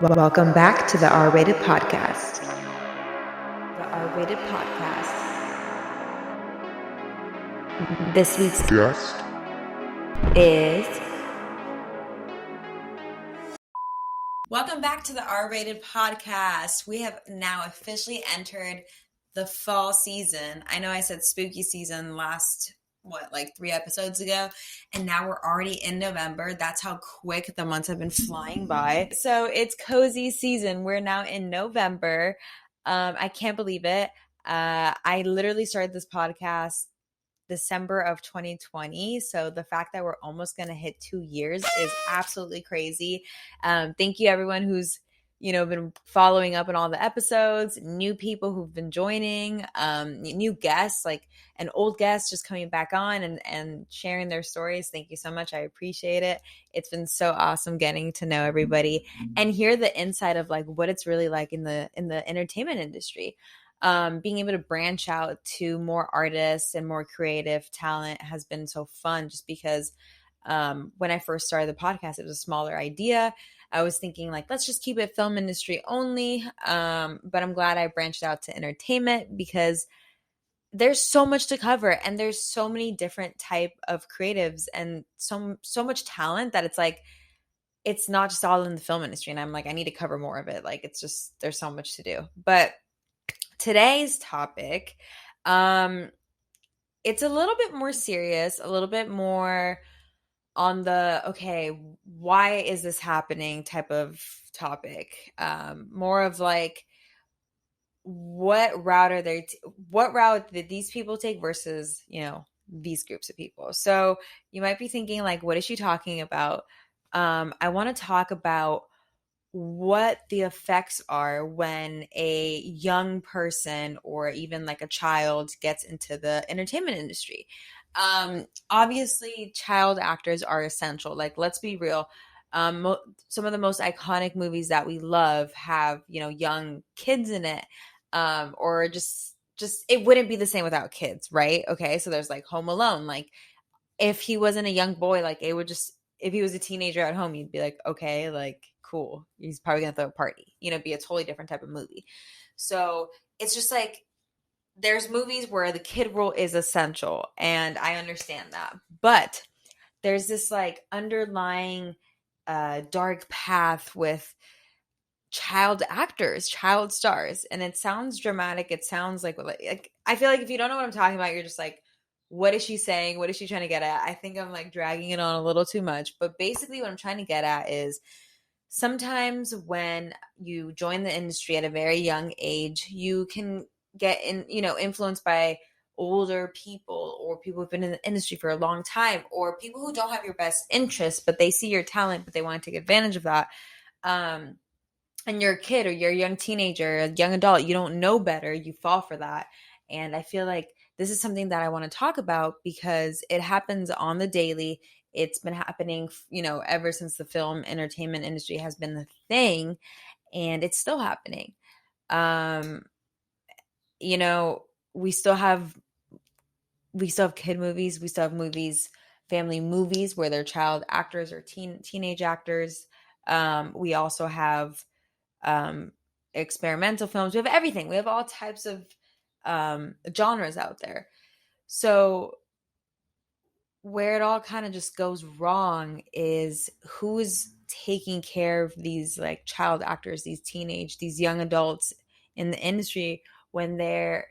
Welcome back to the R-Rated Podcast. The R-Rated Podcast. This week's guest is... Welcome back to the R-Rated Podcast. We have now officially entered the fall season. I know I said spooky season last, 3 episodes ago, and now we're already in November. That's how quick the months have been flying by. So it's cozy season. We're now in November. I can't believe it. I literally started this podcast December of 2020. So the fact that we're almost going to hit 2 years is absolutely crazy. Thank you everyone who's, been following up on all the episodes, new people who've been joining, new guests, like an old guest just coming back on and sharing their stories. Thank you so much. I appreciate it. It's been so awesome getting to know everybody and hear the insight of like what it's really like in the entertainment industry. Being able to branch out to more artists and more creative talent has been so fun just because when I first started the podcast, it was a smaller idea. I was thinking like, let's just keep it film industry only. But I'm glad I branched out to entertainment because there's so much to cover and there's so many different type of creatives and so much talent that it's like, it's not just all in the film industry. And I'm like, I need to cover more of it. Like, it's just, there's so much to do. But today's topic, it's a little bit more serious, a little bit more on the, okay, why is this happening type of topic. More of like, what route did these people take versus, these groups of people? So you might be thinking like, what is she talking about? I want to talk about what the effects are when a young person or even like a child gets into the entertainment industry. Obviously child actors are essential. Like, let's be real. Some of the most iconic movies that we love have, young kids in it. Or just it wouldn't be the same without kids, right? Okay. So there's like Home Alone. Like if he wasn't a young boy, like it would just, if he was a teenager at home, you'd be like, okay, like cool. He's probably gonna throw a party, be a totally different type of movie. So it's just like, there's movies where the kid role is essential and I understand that, but there's this like underlying dark path with child actors, child stars. And it sounds dramatic. It sounds like I feel like if you don't know what I'm talking about, you're just like, what is she saying? What is she trying to get at? I think I'm like dragging it on a little too much. But basically what I'm trying to get at is sometimes when you join the industry at a very young age, you can get influenced by older people or people who've been in the industry for a long time or people who don't have your best interests, but they see your talent, but they want to take advantage of that. And you're a kid or you're a young teenager, a young adult, you don't know better, you fall for that. And I feel like this is something that I want to talk about because it happens on the daily. It's been happening, ever since the film entertainment industry has been the thing, and it's still happening. We still have kid movies, we still have movies, family movies where they're child actors or teenage actors. We also have experimental films. We have everything. We have all types of genres out there. So where it all kind of just goes wrong is who's taking care of these like child actors, these young adults in the industry when they're,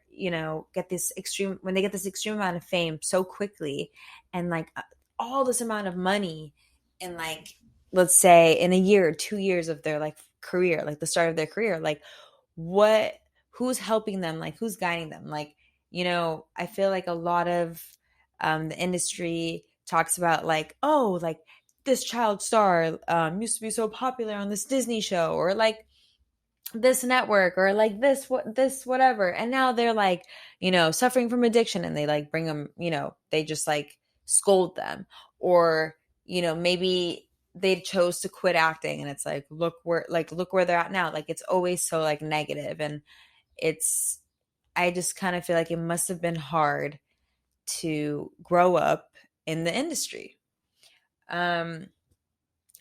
get this extreme amount of fame so quickly and like all this amount of money in like, let's say in a year or 2 years of their like career, like the start of their career, like who's helping them? Like who's guiding them? Like, I feel like a lot of the industry talks about like, oh, like this child star used to be so popular on this Disney show or like this network or like this whatever, and now they're like, suffering from addiction, and they like bring them, they just like scold them, or maybe they chose to quit acting, and it's like, look where they're at now. Like it's always so like negative, and I just kind of feel like it must have been hard to grow up in the industry.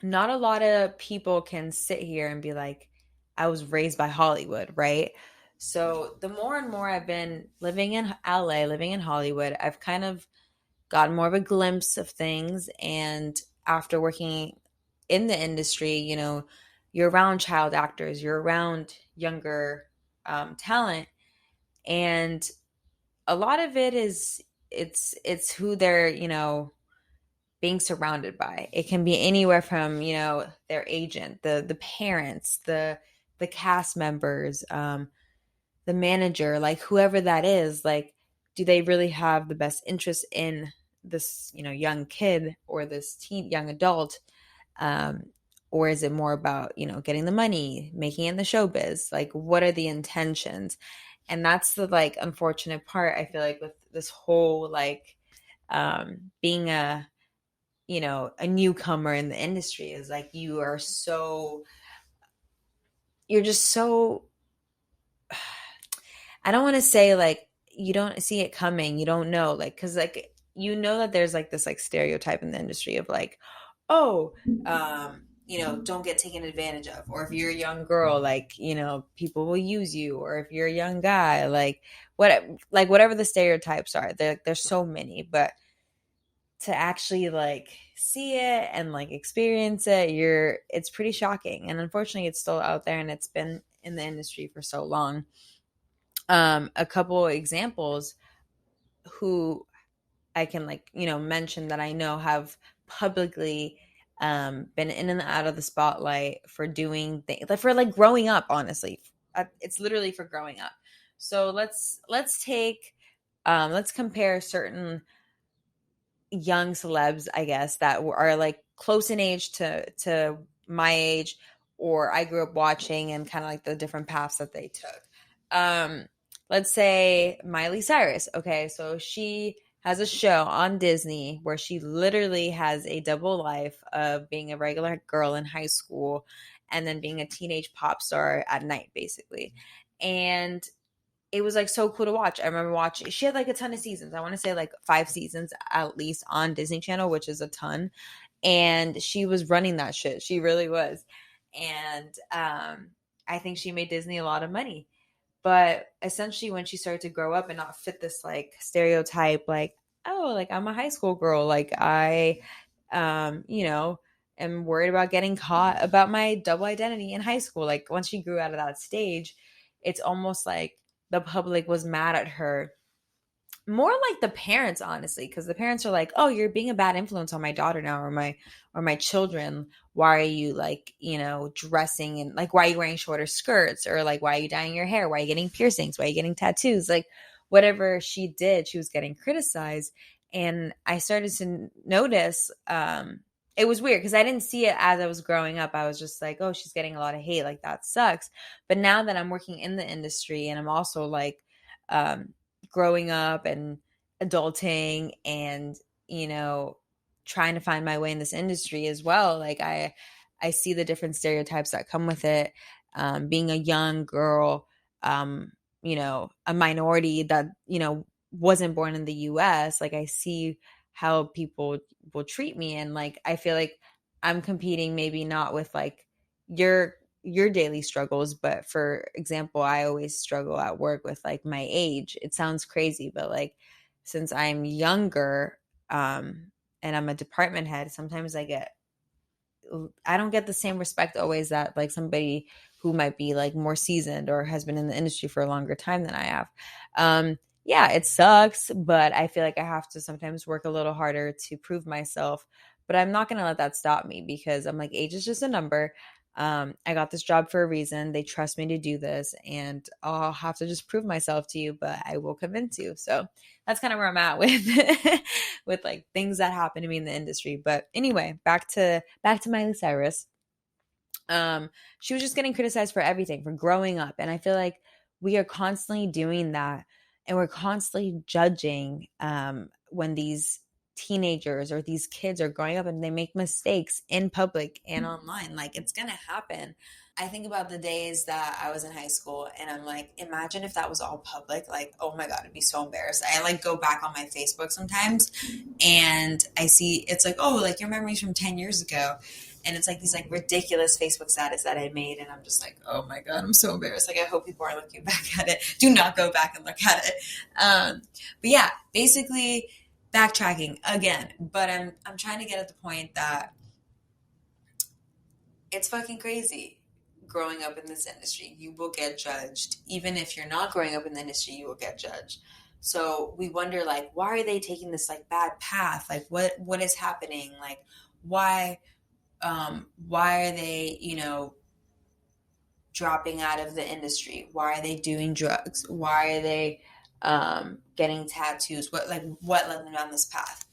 not a lot of people can sit here and be like, I was raised by Hollywood, right? So the more and more I've been living in LA, living in Hollywood, I've kind of gotten more of a glimpse of things. And after working in the industry, you're around child actors, you're around younger talent, and a lot of it is it's who they're being surrounded by. It can be anywhere from their agent, the parents, the cast members, the manager, like whoever that is. Like, do they really have the best interest in this young kid or this teen young adult, um, or is it more about getting the money, making it in the showbiz? Like, what are the intentions? And that's the like unfortunate part, I feel like, with this whole like being a newcomer in the industry, is like you're just so, I don't want to say like you don't see it coming, you don't know, like, because like that there's like this like stereotype in the industry of like, oh, don't get taken advantage of, or if you're a young girl, like people will use you, or if you're a young guy, like whatever the stereotypes are, there's so many. But to actually like see it and like experience it, it's pretty shocking. And unfortunately it's still out there, and it's been in the industry for so long. A couple examples who I can like mention that I know have publicly been in and out of the spotlight for doing things, like for like growing up. Honestly, it's literally for growing up. So let's compare certain young celebs, I guess, that are like close in age to my age, or I grew up watching, and kind of like the different paths that they took. Um, let's say Miley Cyrus. Okay, so she has a show on Disney where she literally has a double life of being a regular girl in high school and then being a teenage pop star at night, basically. And it was like so cool to watch. I remember watching, she had like a ton of seasons. I want to say like 5 seasons at least on Disney Channel, which is a ton. And she was running that shit. She really was. And I think she made Disney a lot of money. But essentially, when she started to grow up and not fit this like stereotype, like, oh, like I'm a high school girl, like I, am worried about getting caught about my double identity in high school. Like once she grew out of that stage, it's almost like the public was mad at her, more like the parents, honestly, because the parents are like, oh, you're being a bad influence on my daughter now, or my children. Why are you like dressing, and like why are you wearing shorter skirts, or like why are you dyeing your hair, why are you getting piercings, why are you getting tattoos? Like whatever she did, she was getting criticized. And I started to notice, it was weird because I didn't see it as I was growing up. I was just like, oh, she's getting a lot of hate, like that sucks. But now that I'm working in the industry, and I'm also like growing up and adulting, and trying to find my way in this industry as well, like I see the different stereotypes that come with it. Being a young girl, a minority that wasn't born in the US, like I see how people will treat me, and like I feel like I'm competing, maybe not with like your daily struggles, but for example, I always struggle at work with like my age. It sounds crazy, but like since I'm younger, and I'm a department head, sometimes I don't get the same respect always that like somebody who might be like more seasoned or has been in the industry for a longer time than I have. Yeah, it sucks, but I feel like I have to sometimes work a little harder to prove myself. But I'm not going to let that stop me, because I'm like, age is just a number. I got this job for a reason. They trust me to do this, and I'll have to just prove myself to you, but I will convince you. So that's kind of where I'm at with with like things that happen to me in the industry. But anyway, back to Miley Cyrus. She was just getting criticized for everything, for growing up, and I feel like we are constantly doing that, and we're constantly judging when these teenagers or these kids are growing up and they make mistakes in public and online. Like, it's gonna happen. I think about the days that I was in high school and I'm like, imagine if that was all public. Like, oh my God, I'd be so embarrassed. I like go back on my Facebook sometimes and I see it's like, oh, like your memories from 10 years ago. And it's like these like ridiculous Facebook status that I made. And I'm just like, oh my God, I'm so embarrassed. Like, I hope people are looking back at it. Do not go back and look at it. But yeah, basically backtracking again. But I'm trying to get at the point that it's fucking crazy growing up in this industry. You will get judged. Even if you're not growing up in the industry, you will get judged. So we wonder, like, why are they taking this like bad path? Like, what is happening? Like, why are they, dropping out of the industry? Why are they doing drugs? Why are they getting tattoos? What led them down this path?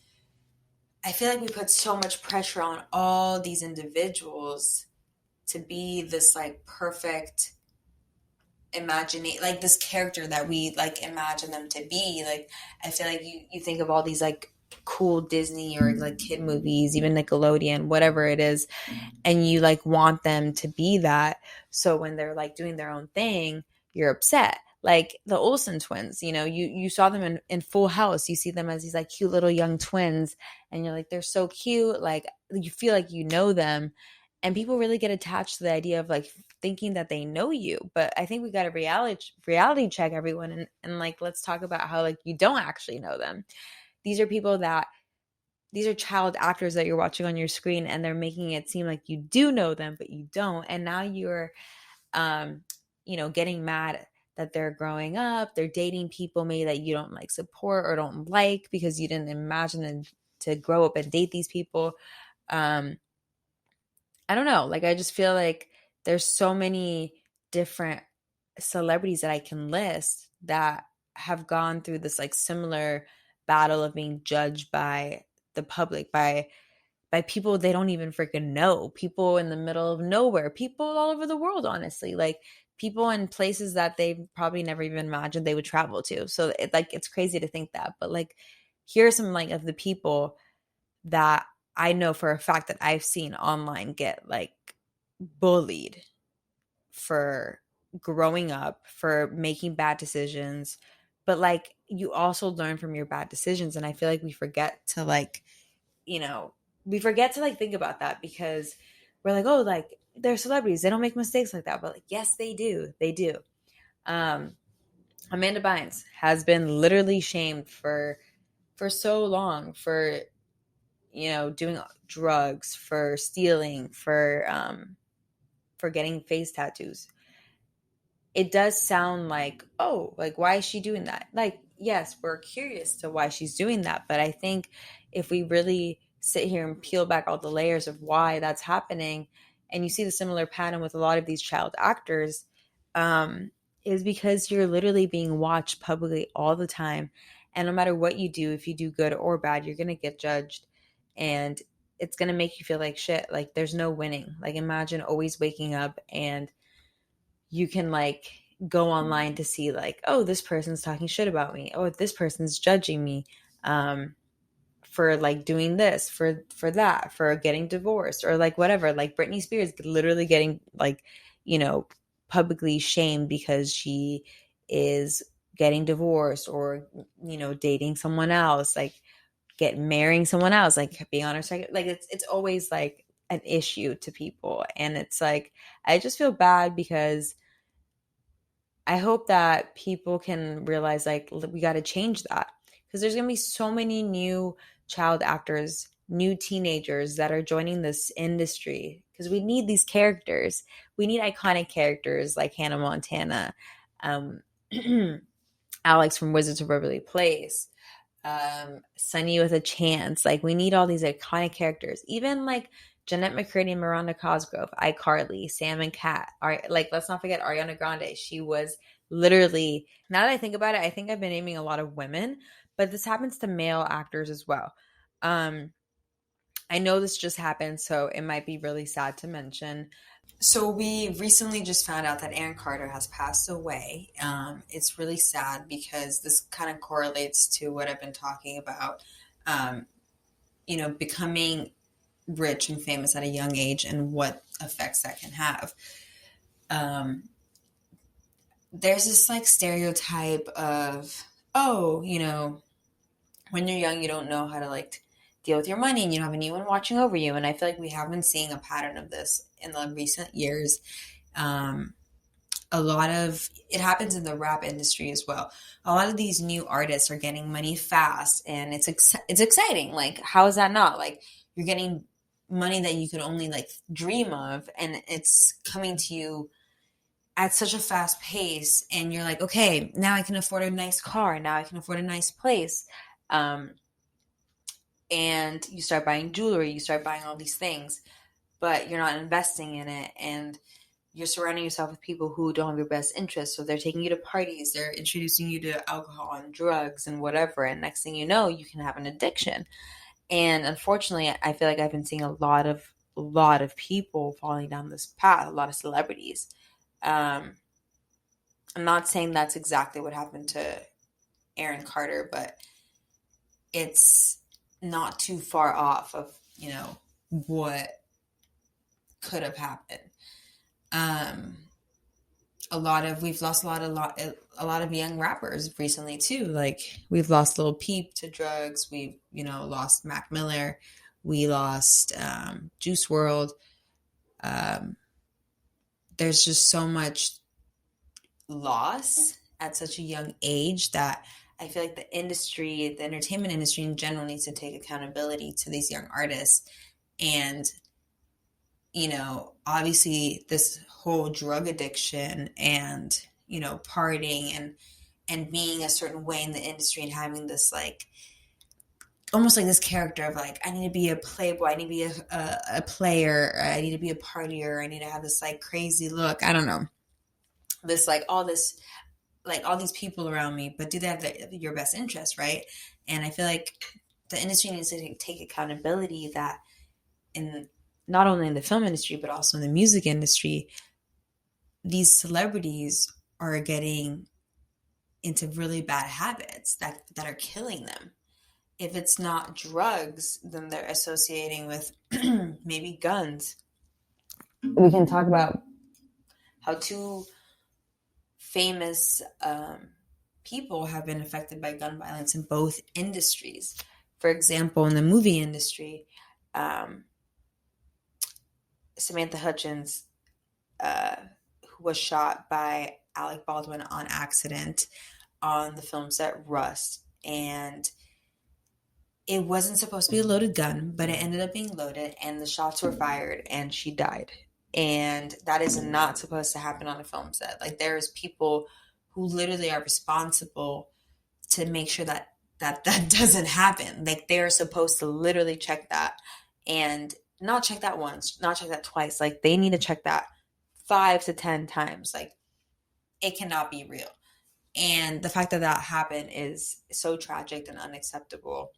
I feel like we put so much pressure on all these individuals to be this like perfect imagination, like this character that we like imagine them to be. Like, I feel like you think of all these like cool Disney or like kid movies, even Nickelodeon, whatever it is, and you like want them to be that. So when they're like doing their own thing, you're upset. Like the Olsen twins, you saw them in Full House. You see them as these like cute little young twins, and you're like, they're so cute. Like, you feel like you know them, and people really get attached to the idea of like thinking that they know you. But I think we got to reality check everyone, and like, let's talk about how like you don't actually know them. These are child actors that you're watching on your screen, and they're making it seem like you do know them, but you don't. And now you're, getting mad that they're growing up, they're dating people maybe that you don't like support or don't like because you didn't imagine them to grow up and date these people. I don't know. Like, I just feel like there's so many different celebrities that I can list that have gone through this like similar battle of being judged by the public, by people they don't even freaking know, people in the middle of nowhere, people all over the world, honestly, like people in places that they probably never even imagined they would travel to. So it's crazy to think that, but like, here are some like of the people that I know for a fact that I've seen online get like bullied for growing up, for making bad decisions. But like, you also learn from your bad decisions. And I feel like we forget to like, think about that, because we're like, oh, like they're celebrities, they don't make mistakes like that. But like, yes, they do. They do. Amanda Bynes has been literally shamed for so long for doing drugs, for stealing, for getting face tattoos. It does sound like, oh, like, why is she doing that? Like, yes, we're curious to why she's doing that. But I think if we really sit here and peel back all the layers of why that's happening, and you see the similar pattern with a lot of these child actors, is because you're literally being watched publicly all the time. And no matter what you do, if you do good or bad, you're going to get judged. And it's going to make you feel like shit. Like, there's no winning. Like, imagine always waking up and you can like go online to see like, oh, this person's talking shit about me. Oh, this person's judging me for like doing this, for that, for getting divorced, or like whatever. Like Britney Spears literally getting like, publicly shamed because she is getting divorced, or, dating someone else, like marrying someone else, like being on her second. Like, it's always like an issue to people. And it's like, I just feel bad, because I hope that people can realize like, we got to change that, because there's going to be so many new child actors, new teenagers that are joining this industry, because we need these characters. We need iconic characters like Hannah Montana, Alex from Wizards of Waverly Place, Sunny with a Chance. Like, we need all these iconic characters. Even like Jeanette McCurdy and Miranda Cosgrove, iCarly, Sam and Cat. Like, let's not forget Ariana Grande. She was literally, now that I think about it, I think I've been naming a lot of women, but this happens to male actors as well. I know this just happened, so it might be really sad to mention. So we recently just found out that Aaron Carter has passed away. It's really sad, because this kind of correlates to what I've been talking about. becoming rich and famous at a young age and what effects that can have. Um, there's this like stereotype of, oh, when you're young, you don't know how to like deal with your money and you don't have anyone watching over you. And I feel like we have been seeing a pattern of this in the recent years. Um, a lot of it happens in the rap industry as well. A lot of these new artists are getting money fast, and it's exciting. Like, how is that not? Like, you're getting money that you could only like dream of, and it's coming to you at such a fast pace, and you're like, okay, now I can afford a nice car, now I can afford a nice place. And you start buying jewelry, you start buying all these things, but you're not investing in it, and you're surrounding yourself with people who don't have your best interests. So they're taking you to parties, they're introducing you to alcohol and drugs and whatever, and next thing you know, you can have an addiction. And unfortunately, I feel like I've been seeing a lot of people falling down this path, a lot of celebrities. um, I'm not saying that's exactly what happened to Aaron Carter, but it's not too far off of, what could have happened. Um, we've lost a lot of young rappers recently too. Like, we've lost Lil Peep to drugs. We've, lost Mac Miller. We lost Juice World. Um, there's just so much loss at such a young age that I feel like the entertainment industry in general needs to take accountability to these young artists. And, obviously this whole drug addiction and, partying and being a certain way in the industry and having this like, almost like this character of like, I need to be a playboy, I need to be a player, I need to be a partier, I need to have this like crazy look. I don't know. This like all these people around me, but do they have your best interest, right? And I feel like the industry needs to take accountability that in not only in the film industry, but also in the music industry, these celebrities are getting into really bad habits that are killing them. If it's not drugs, then they're associating with maybe guns. We can talk about how two famous people have been affected by gun violence in both industries. For example, in the movie industry, Samantha Hutchins, who was shot by Alec Baldwin on accident on the film set Rust. And it wasn't supposed to be a loaded gun, but it ended up being loaded, and the shots were fired, and she died. And that is not supposed to happen on a film set. Like, there's people who literally are responsible to make sure that doesn't happen. Like, they're supposed to literally check that, and not check that once, not check that twice. Like, they need to check that 5 to 10 times. Like, it cannot be real. And the fact that that happened is so tragic and unacceptable.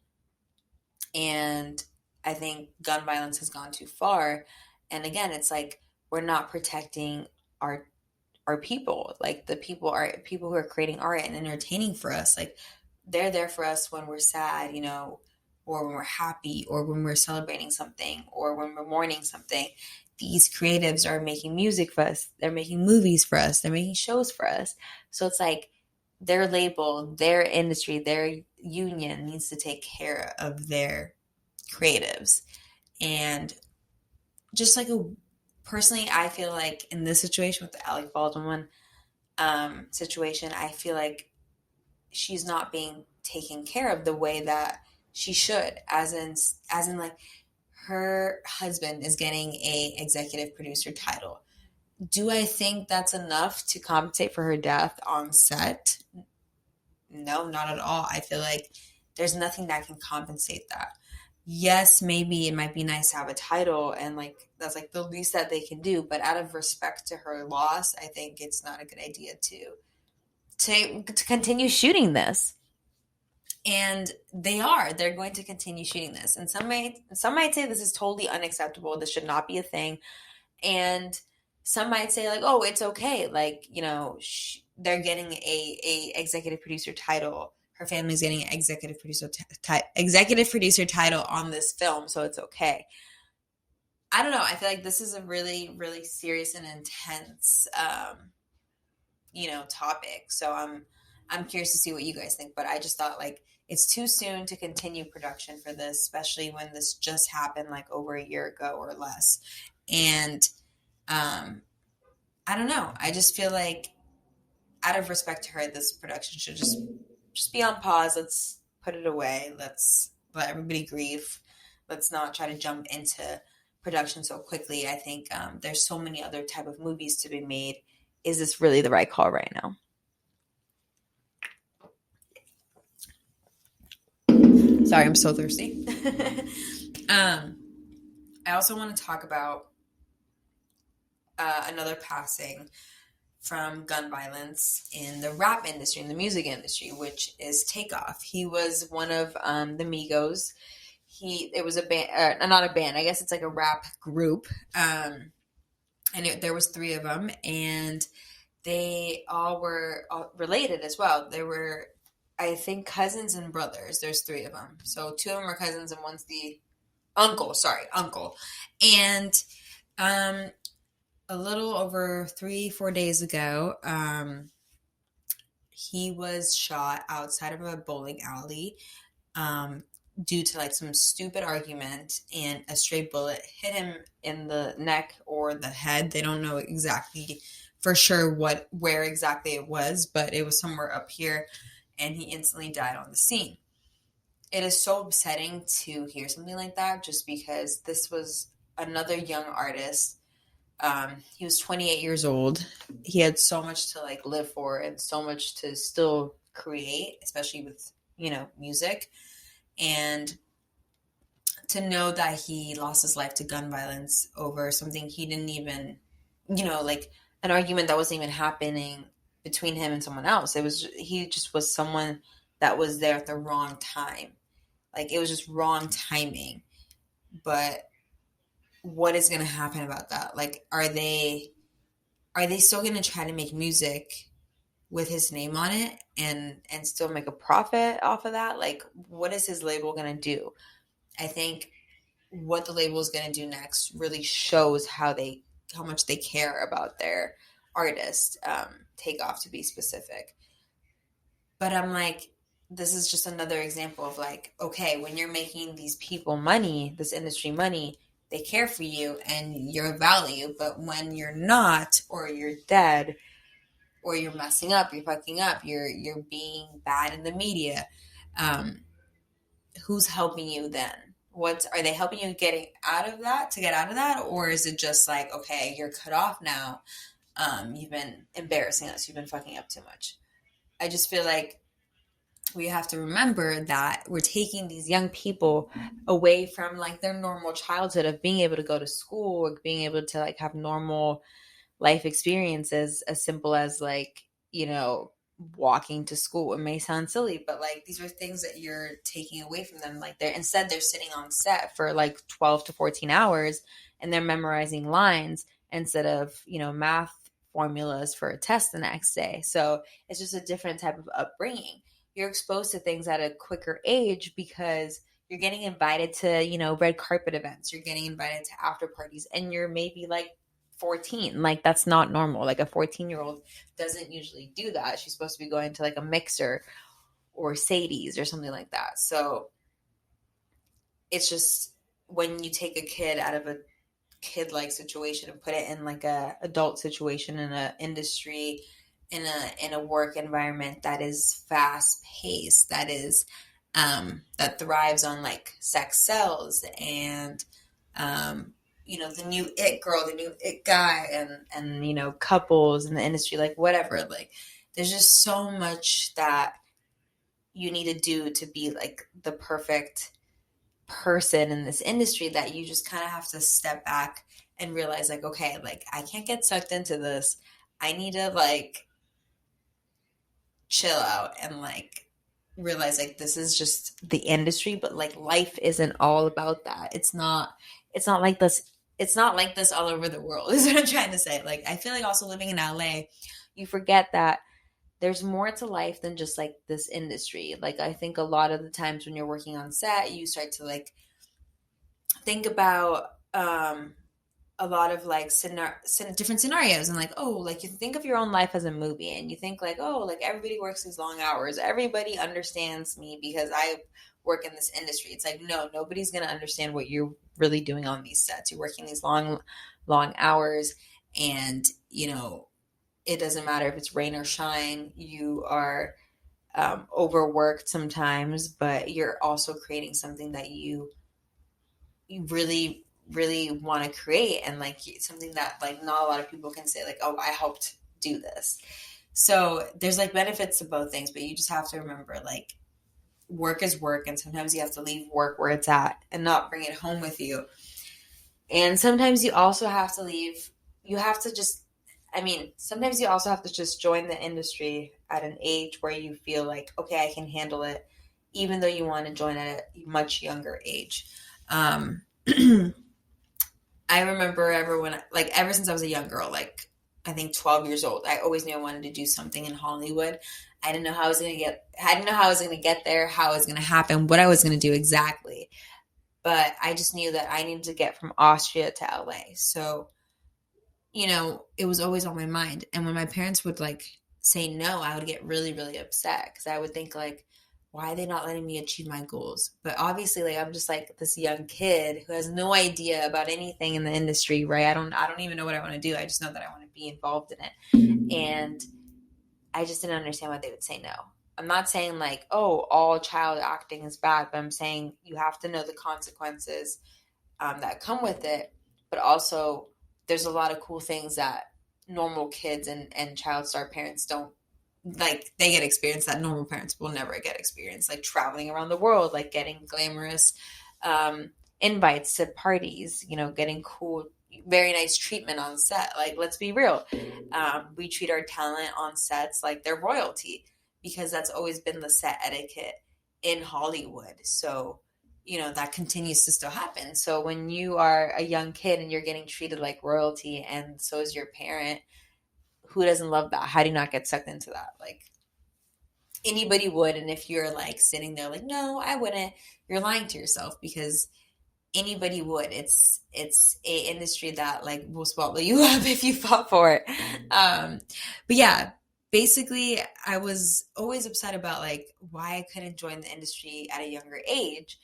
And I think gun violence has gone too far. And again, it's like, we're not protecting our people. Like, the people who are creating art and entertaining for us. Like, they're there for us when we're sad, or when we're happy, or when we're celebrating something, or when we're mourning something. These creatives are making music for us. They're making movies for us. They're making shows for us. So it's like, their label, their industry, their union needs to take care of their creatives. And just like personally, I feel like in this situation with the Alec Baldwin situation, I feel like she's not being taken care of the way that she should, as in like, her husband is getting a executive producer title. Do I think that's enough to compensate for her death on set? No, not at all. I feel like there's nothing that can compensate that. Yes, maybe it might be nice to have a title, and like, that's like the least that they can do. But out of respect to her loss, I think it's not a good idea to continue shooting this. And they're going to continue shooting this. And some might say this is totally unacceptable. This should not be a thing. And some might say like, oh, it's okay. Like, they're getting a executive producer title. her family's getting an executive producer title on this film, so it's okay. I don't know. I feel like this is a really, really serious and intense, topic. So I'm curious to see what you guys think. But I just thought like it's too soon to continue production for this, especially when this just happened like over a year ago or less. And I don't know. I just feel like out of respect to her, this production should just be on pause. Let's put it away. Let's let everybody grieve. Let's not try to jump into production so quickly. I think there's so many other type of movies to be made. Is this really the right call right now? Sorry, I'm so thirsty. I also want to talk about another passing from gun violence in the rap industry, in the music industry, which is Takeoff. He was one of the Migos. It was a band, not a band, I guess it's like a rap group. There was 3 of them, and they all were related as well. They were, I think, cousins and brothers. There's 3 of them. So 2 of them are cousins and one's the uncle. And a little over 3-4 days ago, he was shot outside of a bowling alley due to like some stupid argument, and a stray bullet hit him in the neck or the head. They don't know exactly for sure where exactly it was, but it was somewhere up here, and he instantly died on the scene. It is so upsetting to hear something like that, just because this was another young artist. He was 28 years old. He had so much to like live for and so much to still create, especially with, music. And to know that he lost his life to gun violence over something he didn't even, like an argument that wasn't even happening between him and someone else. He just was someone that was there at the wrong time. Like it was just wrong timing. But what is going to happen about that? Like, are they still going to try to make music with his name on it and still make a profit off of that? Like, what is his label going to do? I think what the label is going to do next really shows how much they care about their artist, Takeoff to be specific. But I'm like, this is just another example of like, okay, when you're making these people money, this industry money, they care for you and your value. But when you're not, or you're dead, or you're messing up, you're fucking up, you're being bad in the media, who's helping you then? Are they helping you get out of that? Or is it just like, okay, you're cut off now. You've been embarrassing us. You've been fucking up too much. I just feel like we have to remember that we're taking these young people away from like their normal childhood of being able to go to school, or being able to like have normal life experiences, as simple as like, walking to school. It may sound silly, but like these are things that you're taking away from them. Like they're sitting on set for like 12 to 14 hours and they're memorizing lines instead of, math formulas for a test the next day. So it's just a different type of upbringing. You're exposed to things at a quicker age because you're getting invited to, red carpet events. You're getting invited to after parties, and you're maybe like 14. Like that's not normal. Like a 14-year-old doesn't usually do that. She's supposed to be going to like a mixer or Sadie's or something like that. So it's just, when you take a kid out of a kid-like situation and put it in like a adult situation in a industry, in a work environment that is fast paced, that is that thrives on like sex sells, and the new it girl, the new it guy, and couples in the industry, like whatever, like there's just so much that you need to do to be like the perfect person in this industry, that you just kind of have to step back and realize like, okay, like I can't get sucked into this. I need to like chill out and like realize like this is just the industry, but like life isn't all about that. It's not like this. It's not like this all over the world, is what I'm trying to say. Like, I feel like also living in LA, you forget that there's more to life than just like this industry. Like I think a lot of the times when you're working on set, you start to like think about a lot of like different scenarios, and like, oh, like you think of your own life as a movie, and you think like, oh, like everybody works these long hours, everybody understands me because I work in this industry. It's like, no, nobody's going to understand what you're really doing on these sets. You're working these long hours, and it doesn't matter if it's rain or shine. You are overworked sometimes, but you're also creating something that you really want to create, and like something that like not a lot of people can say like, oh, I helped do this. So there's like benefits to both things, but you just have to remember like work is work, and sometimes you have to leave work where it's at and not bring it home with you. And sometimes you also have to leave, you have to just, sometimes you also have to just join the industry at an age where you feel like, okay, I can handle it, even though you want to join at a much younger age. I remember ever since I was a young girl, like I think 12 years old, I always knew I wanted to do something in Hollywood. I didn't know how I was going to get there, how it was going to happen, what I was going to do exactly. But I just knew that I needed to get from Austria to LA. So, it was always on my mind. And when my parents would like say no, I would get really, really upset because I would think like, why are they not letting me achieve my goals? But obviously, like I'm just like this young kid who has no idea about anything in the industry, right? I don't even know what I want to do. I just know that I want to be involved in it. And I just didn't understand why they would say no. I'm not saying like, oh, all child acting is bad, but I'm saying you have to know the consequences that come with it. But also, there's a lot of cool things that normal kids and child star parents don't, like they get experience that normal parents will never get experience, like traveling around the world, like getting glamorous invites to parties, getting cool, very nice treatment on set. Like, let's be real. We treat our talent on sets like they're royalty because that's always been the set etiquette in Hollywood. So, that continues to still happen. So when you are a young kid and you're getting treated like royalty and so is your parent, who doesn't love that? How do you not get sucked into that? Like anybody would. And if you're like sitting there like, no, I wouldn't, you're lying to yourself because anybody would. It's a industry that like will swallow you up if you fought for it. But yeah, basically I was always upset about like why I couldn't join the industry at a younger age.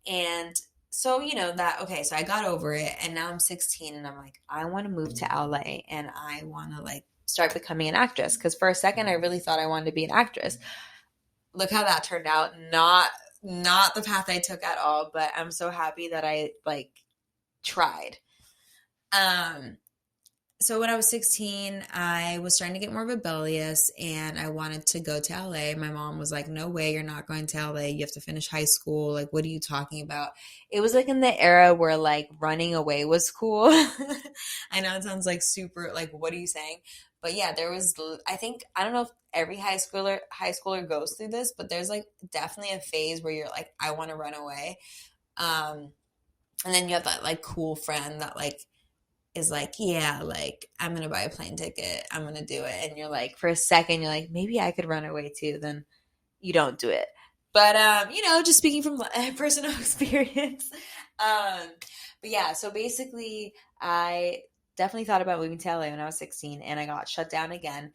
And so, so I got over it and now I'm 16 and I'm like, I want to move to LA and I want to like start becoming an actress. Cause for a second, I really thought I wanted to be an actress. Look how that turned out. Not the path I took at all, but I'm so happy that I like tried. So when I was 16, I was starting to get more rebellious and I wanted to go to LA. My mom was like, no way, you're not going to LA. You have to finish high school. Like, what are you talking about? It was like in the era where like running away was cool. I know it sounds like super, like, what are you saying? But yeah, there was, I don't know if every high schooler goes through this, but there's like definitely a phase where you're like, I want to run away. And then you have that like cool friend that like, is like, yeah, like I'm going to buy a plane ticket. I'm going to do it. And you're like, for a second, you're like, maybe I could run away too. Then you don't do it. But, just speaking from personal experience. But yeah, so basically I definitely thought about moving to LA when I was 16 and I got shut down again.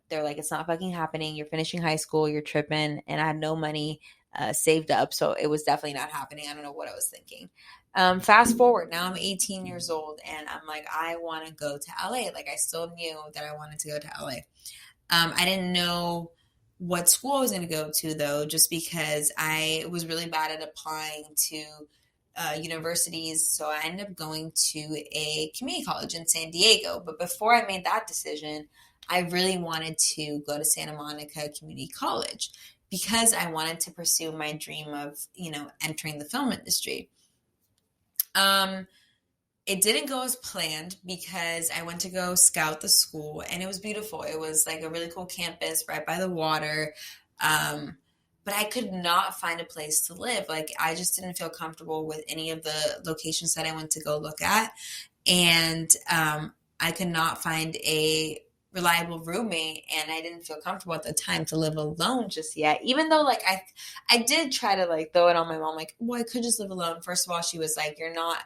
They're like, it's not fucking happening. You're finishing high school. You're tripping. And I had no money saved up. So it was definitely not happening. I don't know what I was thinking. Fast forward, now I'm 18 years old and I'm like, I want to go to LA. Like I still knew that I wanted to go to LA. I didn't know what school I was going to go to though, just because I was really bad at applying to universities. So I ended up going to a community college in San Diego. But before I made that decision, I really wanted to go to Santa Monica Community College because I wanted to pursue my dream of, entering the film industry. It didn't go as planned because I went to go scout the school and it was beautiful. It was like a really cool campus right by the water. But I could not find a place to live. Like I just didn't feel comfortable with any of the locations that I went to go look at. And, I could not find a reliable roommate, and I didn't feel comfortable at the time to live alone just yet. Even though like I did try to like throw it on my mom, like, well, I could just live alone. First of all, she was like, you're not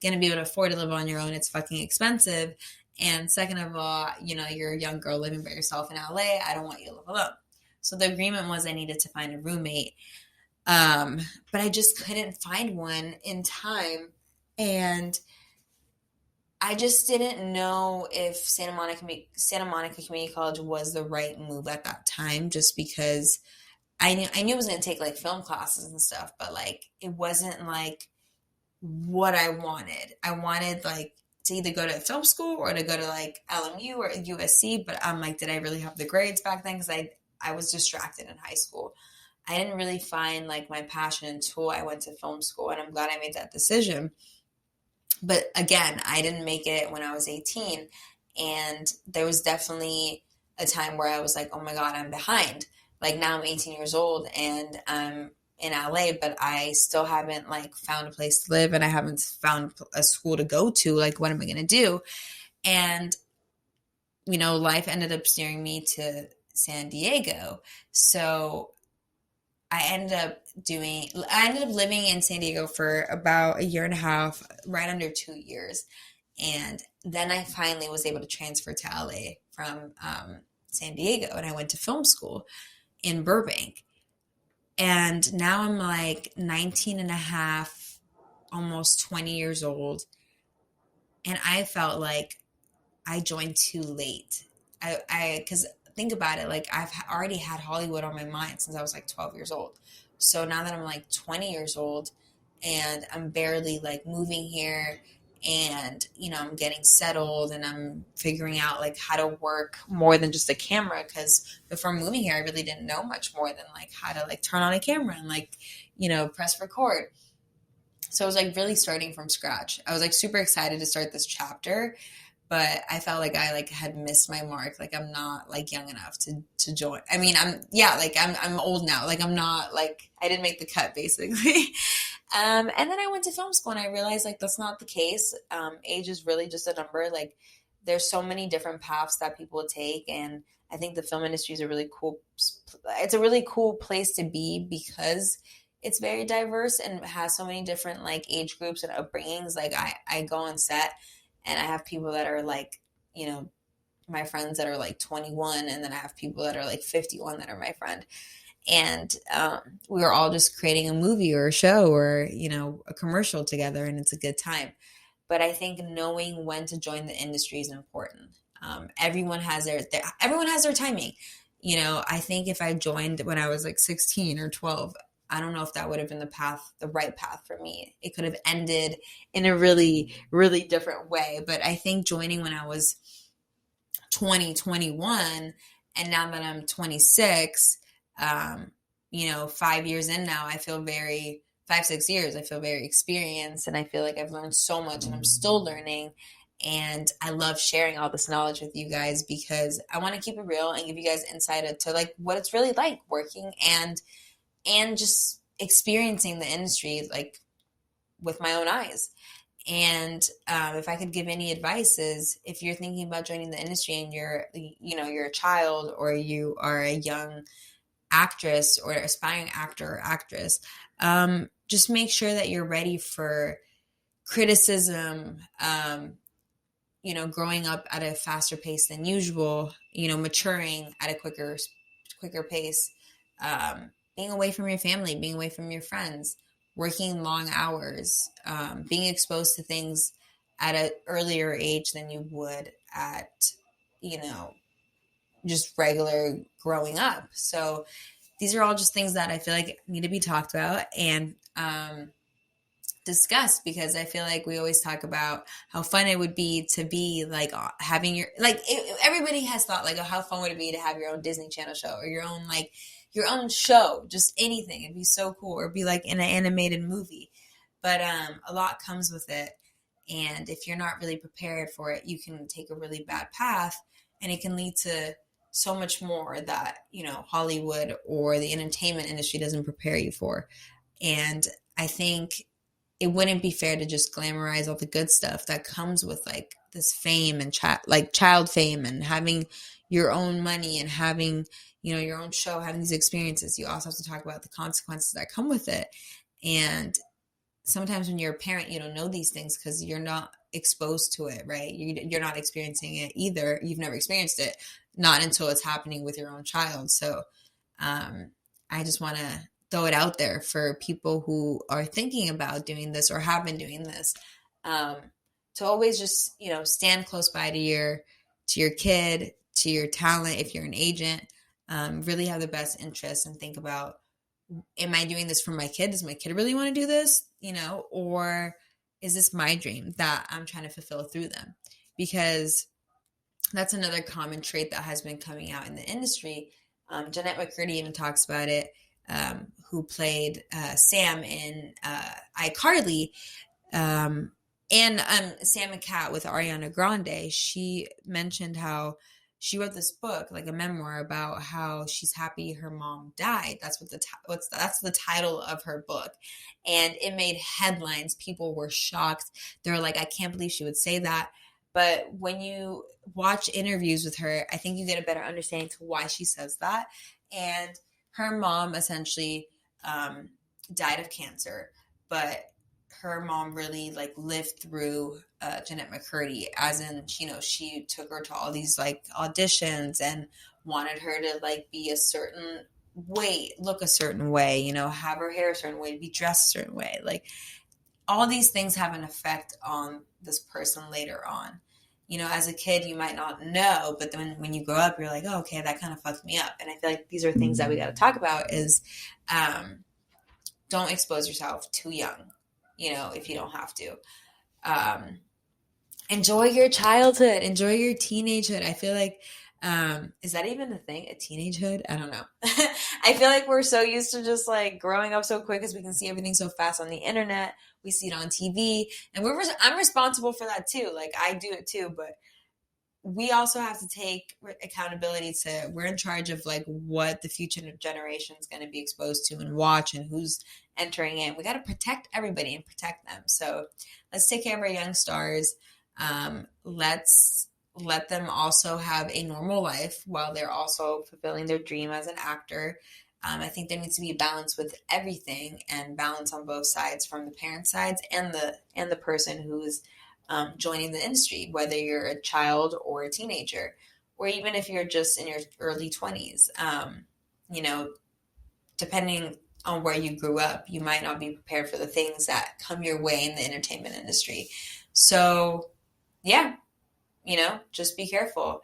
gonna be able to afford to live on your own. It's fucking expensive. And second of all, you know, you're a young girl living by yourself in LA. I don't want you to live alone. So the agreement was I needed to find a roommate. But I just couldn't find one in time. And I just didn't know if Santa Monica Community College was the right move at that time, just because I knew it was going to take like film classes and stuff, but like it wasn't like what I wanted. I wanted like to either go to film school or to go to like LMU or USC, but I'm like, did I really have the grades back then? Because I was distracted in high school. I didn't really find like my passion until I went to film school, and I'm glad I made that decision. But again, I didn't make it when I was 18, and there was definitely a time where I was like, oh my God, I'm behind. Like now I'm 18 years old and I'm in LA, but I still haven't like found a place to live, and I haven't found a school to go to. Like, what am I going to do? And, you know, life ended up steering me to San Diego. So I ended up living in San Diego for about a year and a half, right under 2 years. And then I finally was able to transfer to LA from San Diego, and I went to film school in Burbank. And now I'm like 19 and a half, almost 20 years old. And I felt like I joined too late. Because think about it, like I've already had Hollywood on my mind since I was like 12 years old. So now that I'm like 20 years old and I'm barely like moving here, and, you know, I'm getting settled and I'm figuring out like how to work more than just a camera. Because before moving here, I really didn't know much more than like how to like turn on a camera and like, you know, press record. So I was like really starting from scratch. I was like super excited to start this chapter, but I felt like I like had missed my mark. Like I'm not like young enough to join. I mean, I'm old now. Like I'm not like, I didn't make the cut basically. And then I went to film school and I realized like that's not the case. Age is really just a number. Like there's so many different paths that people take. And I think the film industry is it's a really cool place to be because it's very diverse and has so many different like age groups and upbringings. Like I go on set and I have people that are like, you know, my friends that are like 21, and then I have people that are like 51 that are my friend. And we were all just creating a movie or a show or, you know, a commercial together, and it's a good time. But I think knowing when to join the industry is important. Everyone has their timing. You know, I think if I joined when I was like 16 or 12, I don't know if that would have been the right path for me. It could have ended in a really, really different way. But I think joining when I was 20, 21, and now that I'm 26, you know, 5 years in now, 6 years, I feel very experienced, and I feel like I've learned so much and I'm still learning. And I love sharing all this knowledge with you guys because I want to keep it real and give you guys insight into like what it's really like working and just experiencing the industry like with my own eyes. And if I could give any advice is if you're thinking about joining the industry and you're a child or you are a young actress or aspiring actor or actress, just make sure that you're ready for criticism, you know, growing up at a faster pace than usual, you know, maturing at a quicker pace, being away from your family, being away from your friends, working long hours, being exposed to things at an earlier age than you would at, you know, just regular growing up. So these are all just things that I feel like need to be talked about and discussed, because I feel like we always talk about how fun it would be to be like having everybody has thought like, oh, how fun would it be to have your own Disney Channel show or your own show, just anything. It'd be so cool, or be like in an animated movie. But a lot comes with it. And if you're not really prepared for it, you can take a really bad path, and it can lead to so much more that, you know, Hollywood or the entertainment industry doesn't prepare you for. And I think it wouldn't be fair to just glamorize all the good stuff that comes with like this fame and child fame and having your own money and having, you know, your own show, having these experiences. You also have to talk about the consequences that come with it. And sometimes when you're a parent, you don't know these things because you're not exposed to it, right? You're not experiencing it either. You've never experienced it, not until it's happening with your own child. So I just want to throw it out there for people who are thinking about doing this or have been doing this, to always just, you know, stand close by to your kid, to your talent. If you're an agent, really have the best interests and think about, am I doing this for my kid? Does my kid really want to do this? You know, or is this my dream that I'm trying to fulfill through them? Because that's another common trait that has been coming out in the industry. Jeanette McCurdy even talks about it, who played Sam in iCarly. And Sam and Cat with Ariana Grande. She mentioned how she wrote this book, like a memoir, about how she's happy her mom died. That's what that's the title of her book, and it made headlines. People were shocked. They were like, "I can't believe she would say that." But when you watch interviews with her, I think you get a better understanding to why she says that. And her mom essentially died of cancer, but her mom really like lived through Jeanette McCurdy, as in, you know, she took her to all these like auditions and wanted her to like be a certain way, look a certain way, you know, have her hair a certain way, be dressed a certain way. Like all these things have an effect on this person later on. You know, as a kid, you might not know, but then when you grow up, you're like, oh, okay, that kind of fucked me up. And I feel like these are things that we got to talk about is don't expose yourself too young, you know, if you don't have to. Enjoy your childhood, enjoy your teenagehood. I feel like, is that even a thing? A teenagehood? I don't know. I feel like we're so used to just like growing up so quick because we can see everything so fast on the internet. We see it on TV, and I'm responsible for that too. Like I do it too, but we also have to take accountability to, we're in charge of like what the future generation is going to be exposed to and watch and who's entering in. We got to protect everybody and protect them. So let's take care of our young stars. Let's let them also have a normal life while they're also fulfilling their dream as an actor. I think there needs to be a balance with everything, and balance on both sides, from the parent sides and the person who's joining the industry, whether you're a child or a teenager, or even if you're just in your early 20s. You know, depending on where you grew up, you might not be prepared for the things that come your way in the entertainment industry. So, yeah, you know, just be careful.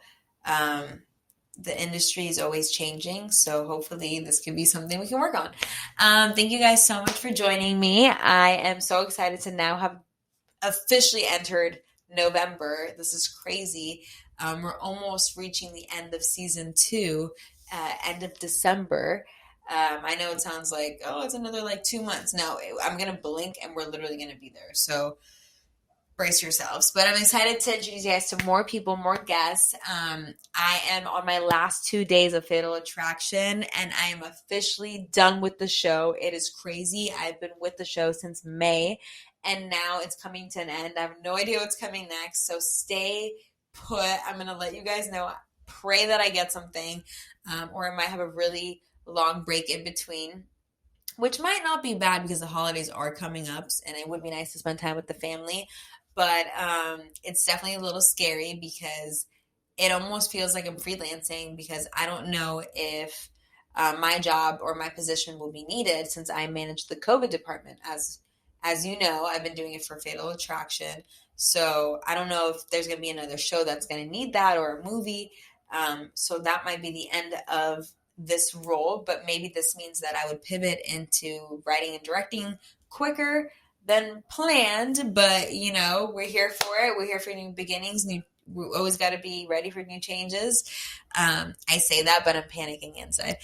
The industry is always changing, so hopefully this could be something we can work on. Thank you guys so much for joining me. I am so excited to now have officially entered November. This is crazy. We're almost reaching the end of season 2, end of December. I know it sounds like, oh, it's another like 2 months. No, I'm going to blink and we're literally going to be there. So brace yourselves. But I'm excited to introduce you guys to more people, more guests. I am on my last 2 days of Fatal Attraction, and I am officially done with the show. It is crazy. I've been with the show since May, and now it's coming to an end. I have no idea what's coming next, so stay put. I'm going to let you guys know. Pray that I get something, or I might have a really long break in between, which might not be bad because the holidays are coming up, and it would be nice to spend time with the family. But it's definitely a little scary because it almost feels like I'm freelancing, because I don't know if my job or my position will be needed, since I manage the COVID department. As you know, I've been doing it for Fatal Attraction. So I don't know if there's going to be another show that's going to need that, or a movie. So that might be the end of this role, but maybe this means that I would pivot into writing and directing quicker than planned. But you know, we're here for it. We're here for new beginnings. We always got to be ready for new changes. I say that, but I'm panicking inside.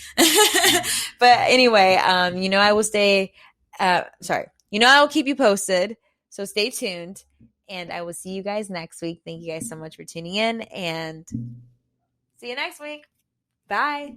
But anyway, you know, I will stay. You know, I will keep you posted. So stay tuned, and I will see you guys next week. Thank you guys so much for tuning in, and see you next week. Bye.